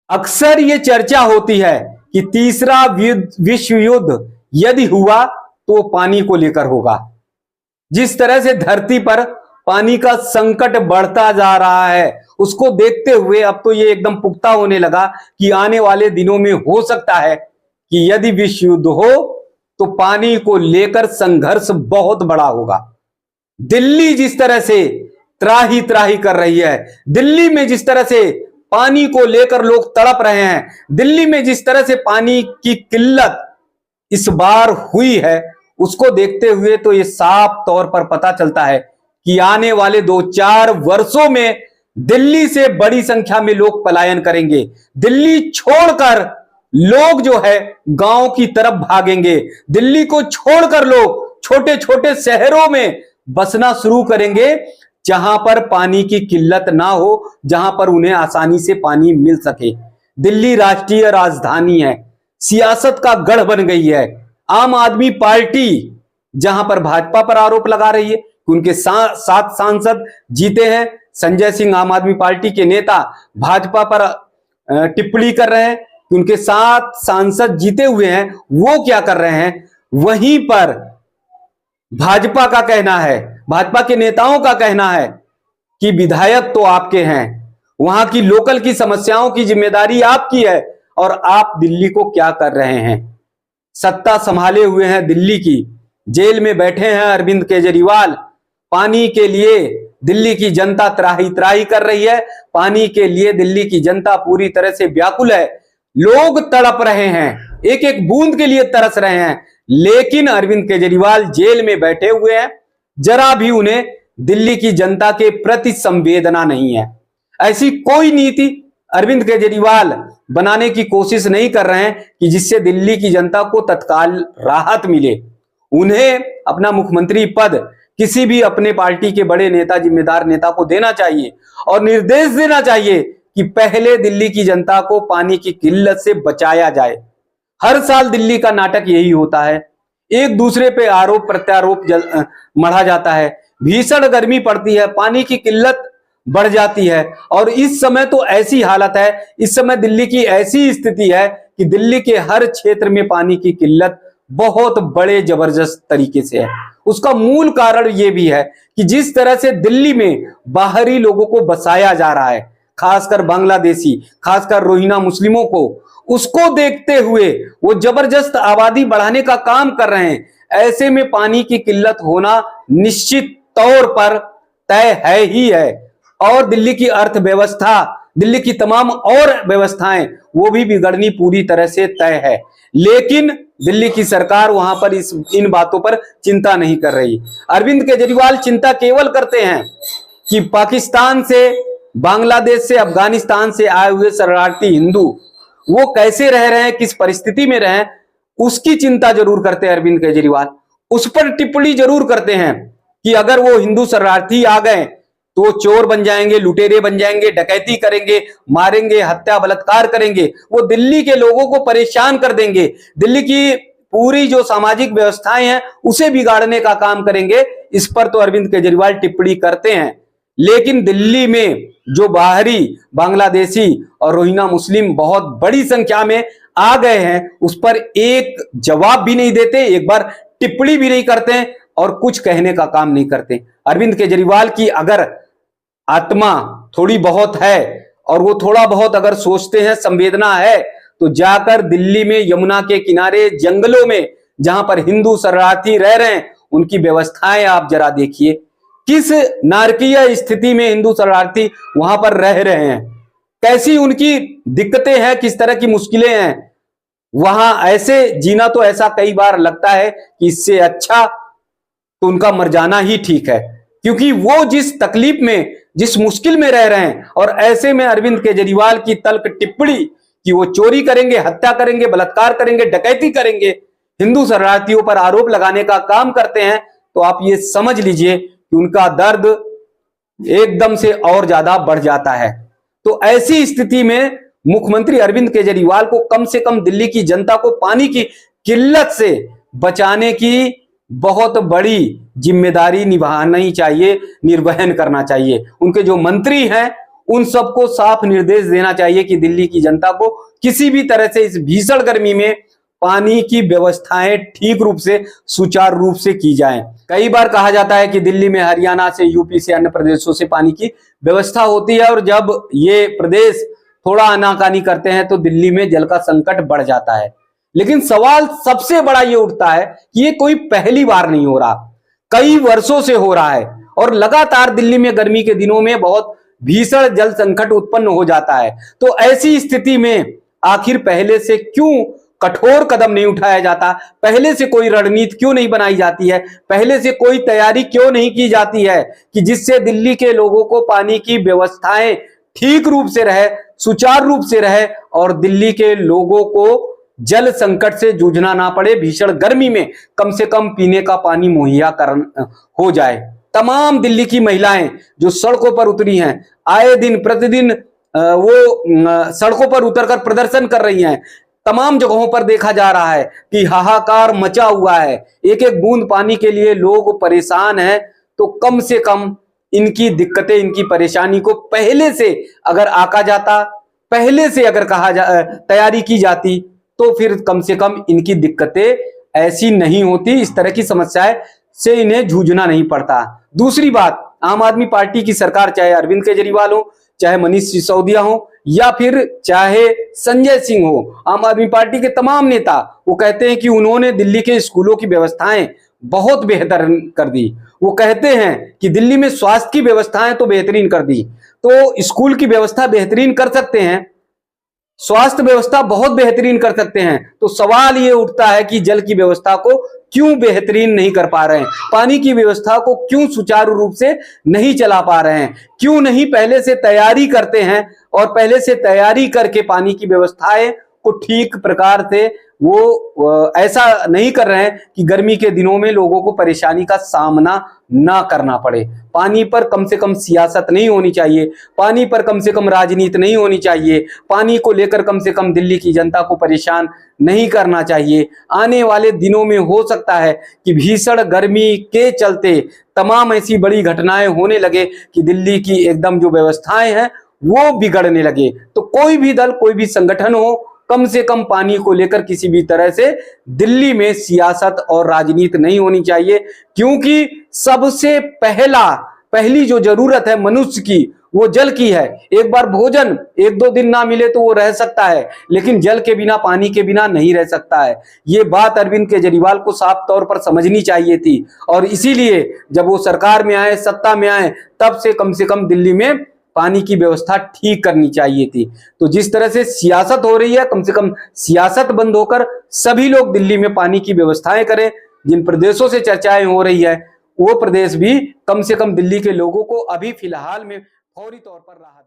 अक्सर ये चर्चा होती है कि तीसरा विश्व युद्ध यदि हुआ तो पानी को लेकर होगा। जिस तरह से धरती पर पानी का संकट बढ़ता जा रहा है, उसको देखते हुए अब तो ये एकदम पुख्ता होने लगा कि आने वाले दिनों में हो सकता है कि यदि विश्व युद्ध हो तो पानी को लेकर संघर्ष बहुत बड़ा होगा। दिल्ली जिस तरह से त्राही त्राही कर रही है, दिल्ली में जिस तरह से पानी को लेकर लोग तड़प रहे हैं, दिल्ली में जिस तरह से पानी की किल्लत इस बार हुई है, उसको देखते हुए तो ये साफ तौर पर पता चलता है कि आने वाले 2-4 वर्षों में दिल्ली से बड़ी संख्या में लोग पलायन करेंगे। दिल्ली छोड़कर लोग जो है गांव की तरफ भागेंगे। दिल्ली को छोड़कर लोग छोटे छोटे शहरों में बसना शुरू करेंगे, जहां पर पानी की किल्लत ना हो, जहां पर उन्हें आसानी से पानी मिल सके। दिल्ली राष्ट्रीय राजधानी है, सियासत का गढ़ बन गई है। आम आदमी पार्टी जहां पर भाजपा पर आरोप लगा रही है कि उनके 7 सांसद जीते हैं, संजय सिंह आम आदमी पार्टी के नेता भाजपा पर टिप्पणी कर रहे हैं कि उनके 7 सांसद जीते हुए हैं, वो क्या कर रहे हैं। वहीं पर भाजपा का कहना है, भाजपा के नेताओं का कहना है कि विधायक तो आपके हैं, वहां की लोकल की समस्याओं की जिम्मेदारी आपकी है, और आप दिल्ली को क्या कर रहे हैं। सत्ता संभाले हुए हैं दिल्ली की, जेल में बैठे हैं अरविंद केजरीवाल। पानी के लिए दिल्ली की जनता त्राही त्राही कर रही है, पानी के लिए दिल्ली की जनता पूरी तरह से व्याकुल है। लोग तड़प रहे हैं, एक एक बूंद के लिए तरस रहे हैं, लेकिन अरविंद केजरीवाल जेल में बैठे हुए हैं। जरा भी उन्हें दिल्ली की जनता के प्रति संवेदना नहीं है। ऐसी कोई नीति अरविंद केजरीवाल बनाने की कोशिश नहीं कर रहे हैं कि जिससे दिल्ली की जनता को तत्काल राहत मिले। उन्हें अपना मुख्यमंत्री पद किसी भी अपने पार्टी के बड़े नेता, जिम्मेदार नेता को देना चाहिए और निर्देश देना चाहिए कि पहले दिल्ली की जनता को पानी की किल्लत से बचाया जाए। हर साल दिल्ली का नाटक यही होता है, एक दूसरे पे आरोप प्रत्यारोप मढ़ा जाता है। भीषण गर्मी पड़ती है, पानी की किल्लत बढ़ जाती है, और इस समय तो ऐसी हालत है, इस समय दिल्ली की ऐसी स्थिति है कि दिल्ली के हर क्षेत्र में पानी की किल्लत बहुत बड़े जबरदस्त तरीके से है। उसका मूल कारण यह भी है कि जिस तरह से दिल्ली में बाहरी लोगों को बसाया जा रहा है, खासकर बांग्लादेशी, खासकर रोहिंग्या मुस्लिमों को, उसको देखते हुए वो जबरदस्त आबादी बढ़ाने का काम कर रहे हैं। ऐसे में पानी की किल्लत होना निश्चित तौर पर तय है ही है, और दिल्ली की अर्थव्यवस्था, दिल्ली की तमाम और व्यवस्थाएं वो भी बिगड़नी पूरी तरह से तय है। लेकिन दिल्ली की सरकार वहां पर इन बातों पर चिंता नहीं कर रही। अरविंद केजरीवाल चिंता केवल करते हैं कि पाकिस्तान से, बांग्लादेश से, अफगानिस्तान से आए हुए शरणार्थी हिंदू वो कैसे रह रहे हैं, किस परिस्थिति में रहे हैं, उसकी चिंता जरूर करते हैं अरविंद केजरीवाल। उस पर टिप्पणी जरूर करते हैं कि अगर वो हिंदू शरणार्थी आ गए तो वो चोर बन जाएंगे, लुटेरे बन जाएंगे, डकैती करेंगे, मारेंगे, हत्या बलात्कार करेंगे, वो दिल्ली के लोगों को परेशान कर देंगे, दिल्ली की पूरी जो सामाजिक व्यवस्थाएं हैं उसे बिगाड़ने का काम करेंगे। इस पर तो अरविंद केजरीवाल टिप्पणी करते हैं। लेकिन दिल्ली में जो बाहरी बांग्लादेशी और रोहिंग्या मुस्लिम बहुत बड़ी संख्या में आ गए हैं, उस पर एक जवाब भी नहीं देते, एक बार टिप्पणी भी नहीं करते और कुछ कहने का काम नहीं करते। अरविंद केजरीवाल की अगर आत्मा थोड़ी बहुत है और वो थोड़ा बहुत अगर सोचते हैं, संवेदना है, तो जाकर दिल्ली में यमुना के किनारे जंगलों में जहां पर हिंदू शरणार्थी रह रहे हैं उनकी व्यवस्थाएं आप जरा देखिए। किस नारकीय स्थिति में हिंदू शरणार्थी वहां पर रह रहे हैं, कैसी उनकी दिक्कतें हैं, किस तरह की मुश्किलें हैं वहां। ऐसे जीना तो ऐसा कई बार लगता है कि इससे अच्छा तो उनका मर जाना ही ठीक है, क्योंकि वो जिस तकलीफ में, जिस मुश्किल में रह रहे हैं, और ऐसे में अरविंद केजरीवाल की तल्ख टिप्पणी कि वो चोरी करेंगे, हत्या करेंगे, बलात्कार करेंगे, डकैती करेंगे, हिंदू शरणार्थियों पर आरोप लगाने का काम करते हैं, तो आप ये समझ लीजिए कि उनका दर्द एकदम से और ज्यादा बढ़ जाता है। तो ऐसी स्थिति में मुख्यमंत्री अरविंद केजरीवाल को कम से कम दिल्ली की जनता को पानी की किल्लत से बचाने की बहुत बड़ी जिम्मेदारी निभानी चाहिए, निर्वहन करना चाहिए। उनके जो मंत्री हैं उन सबको साफ निर्देश देना चाहिए कि दिल्ली की जनता को किसी भी तरह से इस भीषण गर्मी में पानी की व्यवस्थाएं ठीक रूप से सुचारू रूप से की जाएं। कई बार कहा जाता है कि दिल्ली में हरियाणा से, यूपी से, अन्य प्रदेशों से पानी की व्यवस्था होती है और जब ये प्रदेश थोड़ा आनाकानी करते हैं तो दिल्ली में जल का संकट बढ़ जाता है। लेकिन सवाल सबसे बड़ा ये उठता है कि ये कोई पहली बार नहीं हो रहा, कई वर्षों से हो रहा है और लगातार दिल्ली में गर्मी के दिनों में बहुत भीषण जल संकट उत्पन्न हो जाता है। तो ऐसी स्थिति में आखिर पहले से क्यों कठोर कदम नहीं उठाया जाता, पहले से कोई रणनीति क्यों नहीं बनाई जाती है, पहले से कोई तैयारी क्यों नहीं की जाती है कि जिससे दिल्ली के लोगों को पानी की व्यवस्थाएं ठीक रूप से रहे, सुचारू रूप से रहे और दिल्ली के लोगों को जल संकट से जूझना ना पड़े, भीषण गर्मी में कम से कम पीने का पानी मुहैया हो जाए। तमाम दिल्ली की महिलाएं जो सड़कों पर उतरी हैं, आए दिन प्रतिदिन वो सड़कों पर उतरकर प्रदर्शन कर रही हैं। तमाम जगहों पर देखा जा रहा है कि हाहाकार मचा हुआ है, एक एक बूंद पानी के लिए लोग परेशान हैं। तो कम से कम इनकी दिक्कतें, इनकी परेशानी को पहले से अगर आका जाता, पहले से अगर तैयारी की जाती तो फिर कम से कम इनकी दिक्कतें ऐसी नहीं होती, इस तरह की समस्याएं से इन्हें जूझना नहीं पड़ता। दूसरी बात, आम आदमी पार्टी की सरकार, चाहे अरविंद केजरीवाल हो, चाहे मनीष सिसोदिया हो या फिर चाहे संजय सिंह हो, आम आदमी पार्टी के तमाम नेता वो कहते हैं कि उन्होंने दिल्ली के स्कूलों की व्यवस्थाएं बहुत बेहतर कर दी। वो कहते हैं कि दिल्ली में स्वास्थ्य की व्यवस्थाएं तो बेहतरीन कर दी। तो स्कूल की व्यवस्था बेहतरीन कर सकते हैं, स्वास्थ्य व्यवस्था बहुत बेहतरीन कर सकते हैं, तो सवाल ये उठता है कि जल की व्यवस्था को क्यों बेहतरीन नहीं कर पा रहे हैं, पानी की व्यवस्था को क्यों सुचारू रूप से नहीं चला पा रहे हैं, क्यों नहीं पहले से तैयारी करते हैं और पहले से तैयारी करके पानी की व्यवस्थाएं को ठीक प्रकार से वो ऐसा नहीं कर रहे हैं कि गर्मी के दिनों में लोगों को परेशानी का सामना ना करना पड़े। पानी पर कम से कम सियासत नहीं होनी चाहिए, पानी पर कम से कम राजनीति नहीं होनी चाहिए, पानी को लेकर कम से कम दिल्ली की जनता को परेशान नहीं करना चाहिए। आने वाले दिनों में हो सकता है कि भीषण गर्मी के चलते तमाम ऐसी बड़ी घटनाएं होने लगे कि दिल्ली की एकदम जो व्यवस्थाएं हैं वो बिगड़ने लगे। तो कोई भी दल, कोई भी संगठन हो, कम से कम पानी को लेकर किसी भी तरह से दिल्ली में सियासत और राजनीति नहीं होनी चाहिए, क्योंकि सबसे पहली जो जरूरत है मनुष्य की वो जल की है। एक बार भोजन एक दो दिन ना मिले तो वो रह सकता है, लेकिन जल के बिना, पानी के बिना नहीं रह सकता है। ये बात अरविंद केजरीवाल को साफ तौर पर समझनी चाहिए थी और इसीलिए जब वो सरकार में आए, सत्ता में आए, तब से कम दिल्ली में पानी की व्यवस्था ठीक करनी चाहिए थी। तो जिस तरह से सियासत हो रही है, कम से कम सियासत बंद होकर सभी लोग दिल्ली में पानी की व्यवस्थाएं करें। जिन प्रदेशों से चर्चाएं हो रही है वो प्रदेश भी कम से कम दिल्ली के लोगों को अभी फिलहाल में फौरी तौर पर राहत